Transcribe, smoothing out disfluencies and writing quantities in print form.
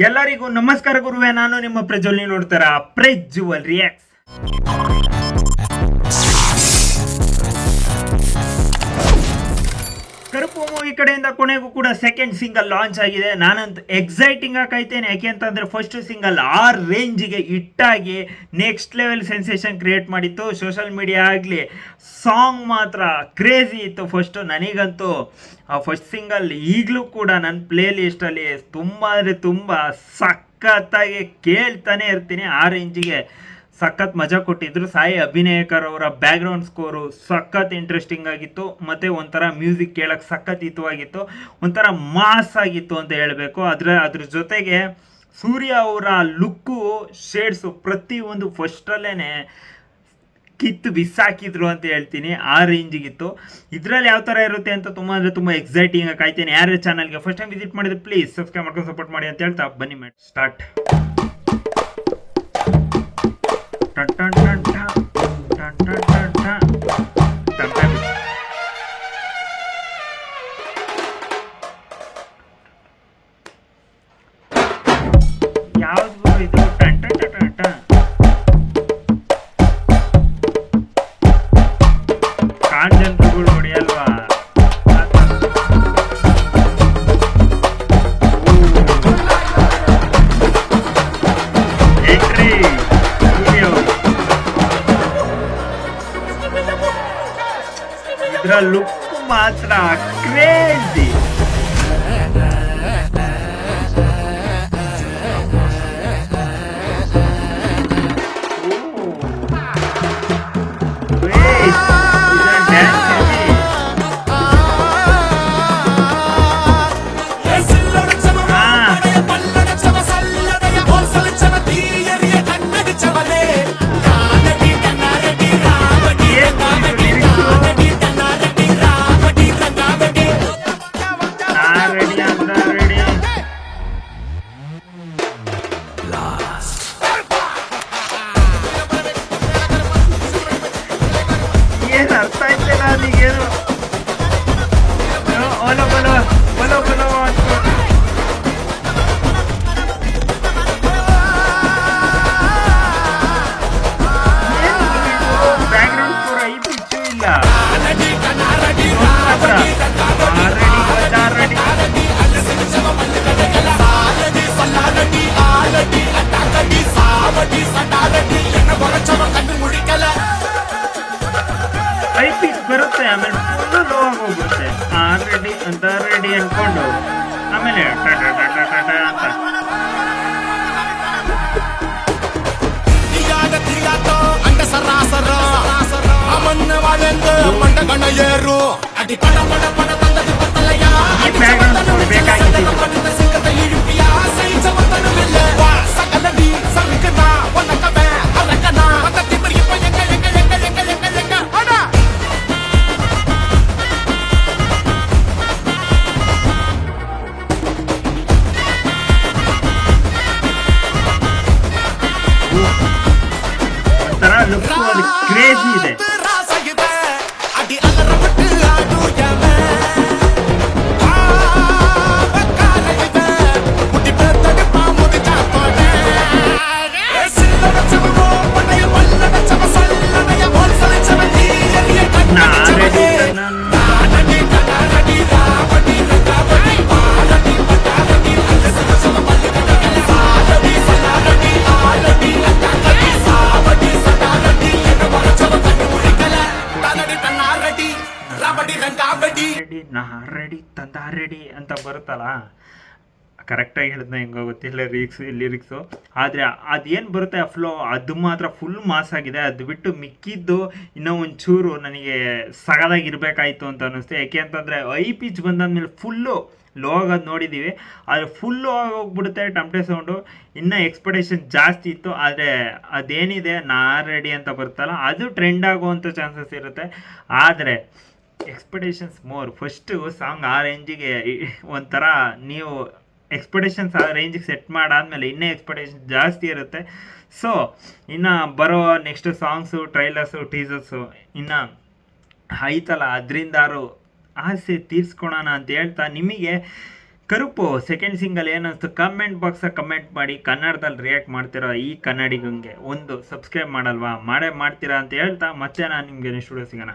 ಎಲ್ಲರಿಗೂ ನಮಸ್ಕಾರ ಗುರುವೆ. ನಾನು ನಿಮ್ಮ ಪ್ರಜ್ವಲ್. ನೀವು ನೋಡ್ತಾರ ಪ್ರಜ್ವಲ್ ರಿಯಾಕ್ಟ್ಸ್. ಕರುಪು ಮೂವಿ ಕಡೆಯಿಂದ ಕೊನೆಗೂ ಕೂಡ ಸೆಕೆಂಡ್ ಸಿಂಗಲ್ ಲಾಂಚ್ ಆಗಿದೆ. ನಾನಂತೂ ಎಕ್ಸೈಟಿಂಗ್ ಆಗಿ ಕಾಯ್ತೇನೆ. ಯಾಕೆ ಅಂತಂದರೆ ಫಸ್ಟ್ ಸಿಂಗಲ್ ಆ ರೇಂಜಿಗೆ ಹಿಟ್ಟಾಗಿ ನೆಕ್ಸ್ಟ್ ಲೆವೆಲ್ ಸೆನ್ಸೇಷನ್ ಕ್ರಿಯೇಟ್ ಮಾಡಿತ್ತು. ಸೋಷಲ್ ಮೀಡಿಯಾ ಆಗಲಿ, ಸಾಂಗ್ ಮಾತ್ರ ಕ್ರೇಜಿ ಇತ್ತು. ಫಸ್ಟು ನನಗಂತೂ ಆ ಫಸ್ಟ್ ಸಿಂಗಲ್ ಈಗಲೂ ಕೂಡ ನನ್ನ ಪ್ಲೇ ಲಿಸ್ಟಲ್ಲಿ ತುಂಬ ಅಂದರೆ ತುಂಬ ಸಖತ್ತಾಗಿ ಕೇಳ್ತಾನೆ ಇರ್ತೀನಿ. ಆ ರೇಂಜಿಗೆ ಸಖತ್ ಮಜಾ ಕೊಟ್ಟಿದ್ರು. ಸಾಯಿ ಅಭಿನಯಕರ್ ಅವರ ಬ್ಯಾಕ್ಗ್ರೌಂಡ್ ಸ್ಕೋರು ಸಖತ್ ಇಂಟ್ರೆಸ್ಟಿಂಗ್ ಆಗಿತ್ತು. ಮತ್ತು ಒಂಥರ ಮ್ಯೂಸಿಕ್ ಕೇಳೋಕ್ಕೆ ಸಖತ್ ಹಿತವಾಗಿತ್ತು. ಒಂಥರ ಮಾಸ್ ಆಗಿತ್ತು ಅಂತ ಹೇಳಬೇಕು. ಅದ್ರ ಜೊತೆಗೆ ಸೂರ್ಯ ಅವರ ಲುಕ್ಕು, ಶೇಡ್ಸು ಪ್ರತಿಯೊಂದು ಫಸ್ಟಲ್ಲೇ ಕಿತ್ತು ಬಿಸಾಕಿದ್ರು ಅಂತ ಹೇಳ್ತೀನಿ. ಆ ರೇಂಜಿಗಿತ್ತು. ಇದರಲ್ಲಿ ಯಾವ ಥರ ಇರುತ್ತೆ ಅಂತ ತುಂಬ ಅಂದರೆ ತುಂಬ ಎಕ್ಸೈಟಿಂಗ್ ಆಗಿ ಕಾಯ್ತೇನೆ. ಯಾರ್ಯಾರು ಚಾನಲ್ಗೆ ಫಸ್ಟ್ ಟೈಮ್ ವಿಸಿಟ್ ಮಾಡಿದ್ರೆ ಪ್ಲೀಸ್ ಸಬ್ಸ್ಕ್ರೈಬ್ ಮಾಡ್ಕೊಂಡು ಸಪೋರ್ಟ್ ಮಾಡಿ ಅಂತ ಹೇಳ್ತಾ ಬನ್ನಿ ಮ್ಯಾಟ್ ಸ್ಟಾರ್ಟ್. ಯಾವ್ದು ಇದು? ಕಾಂಜನ್ಗಳು ಹೊಡಿಯಲ್ವಾ? ಇದರ ಲುಕ್ ಮಾತ್ರ ಕ್ರೇಜಿ. ಏನು ಅರ್ಥ ಆಯ್ತಿಲ್ಲ ಅದೀಗೇನು. ಒಲೋ ಬಲೋ ಬಲೋ ಬಲೋ ಬ್ಯಾಕ್ಗ್ರೌಂಡ್ ಸ್ಕೋರ್ ಐದು ಇಚ್ಚು ಇಲ್ಲ. ಐ ಪೀಸ್ ಬರುತ್ತೆ, ಆಮೇಲೆ ಫುಲ್ಲು ಲೋ ಆಗಿ ಹೋಗುತ್ತೆ. ರೆಡಿ ಅಂತ ರೆಡಿ ಅನ್ಕೊಂಡು ಆಮೇಲೆ ಅಂತ ಲುಕ್ ಅದು ಕ್ರೇಜಿ ಇದೆ. ರೆಡಿ ತಂದ ರೆಡಿ ಅಂತ ಬರುತ್ತಲ್ಲ, ಕರೆಕ್ಟಾಗಿ ಹೇಳಿದ್ನ ಹೆಂಗೋ ಗೊತ್ತಿಲ್ಲ ಲಿರಿಕ್ಸು. ಆದರೆ ಅದೇನು ಬರುತ್ತೆ ಆ ಫ್ಲೋ, ಅದು ಮಾತ್ರ ಫುಲ್ ಮಾಸ್ ಆಗಿದೆ. ಅದು ಬಿಟ್ಟು ಮಿಕ್ಕಿದ್ದು ಇನ್ನೂ ಒಂಚೂರು ನನಗೆ ಸಗದಾಗಿರ್ಬೇಕಾಯ್ತು ಅಂತ ಅನ್ನಿಸ್ತು. ಯಾಕೆ ಅಂತಂದರೆ ಐ ಪಿಚ್ ಬಂದಾದ್ಮೇಲೆ ಫುಲ್ಲು ಲೋ ಆಗೋದು ನೋಡಿದ್ದೀವಿ, ಆದರೆ ಫುಲ್ಲು ಆಗೋಗ್ಬಿಡುತ್ತೆ ಟಮಟೆ ಸೌಂಡು. ಇನ್ನೂ ಎಕ್ಸ್ಪೆಕ್ಟೇಷನ್ ಜಾಸ್ತಿ ಇತ್ತು. ಆದರೆ ಅದೇನಿದೆ ನಾ ರೆಡಿ ಅಂತ ಬರುತ್ತಲ್ಲ, ಅದು ಟ್ರೆಂಡ್ ಆಗುವಂಥ ಚಾನ್ಸಸ್ ಇರುತ್ತೆ. ಆದರೆ ಎಕ್ಸ್ಪೆಕ್ಟೇಷನ್ಸ್ ಮೋರ್. ಫಸ್ಟು ಸಾಂಗ್ ಆ ರೇಂಜಿಗೆ ಒಂಥರ ನೀವು ಎಕ್ಸ್ಪೆಕ್ಟೇಷನ್ಸ್ ಆ ರೇಂಜಿಗೆ ಸೆಟ್ ಮಾಡಾದ್ಮೇಲೆ ಇನ್ನೂ ಎಕ್ಸ್ಪೆಕ್ಟೇಷನ್ ಜಾಸ್ತಿ ಇರುತ್ತೆ. ಸೊ ಇನ್ನು ಬರೋ ನೆಕ್ಸ್ಟ್ ಸಾಂಗ್ಸು, ಟ್ರೈಲರ್ಸು, ಟೀಸರ್ಸು ಇನ್ನು ಆಯ್ತಲ್ಲ, ಅದರಿಂದಾರು ಆಸೆ ತೀರ್ಸ್ಕೊಳೋಣ ಅಂತ ಹೇಳ್ತಾ ನಿಮಗೆ ಕರುಪು ಸೆಕೆಂಡ್ ಸಿಂಗಲ್ ಏನನ್ನಿಸ್ತು ಕಮೆಂಟ್ ಬಾಕ್ಸಾಗ ಕಮೆಂಟ್ ಮಾಡಿ. ಕನ್ನಡದಲ್ಲಿ ರಿಯಾಕ್ಟ್ ಮಾಡ್ತಿರೋ ಈ ಕನ್ನಡಿಗಂಗೆ ಒಂದು ಸಬ್ಸ್ಕ್ರೈಬ್ ಮಾಡಲ್ವಾ, ಮಾಡೇ ಮಾಡ್ತೀರಾ ಅಂತ ಹೇಳ್ತಾ ಮತ್ತೆ ನಾನು ನಿಮಗೆ ನೆಕ್ಸ್ಟ್ ವಿಡಿಯೋ ಸಿಗೋಣ.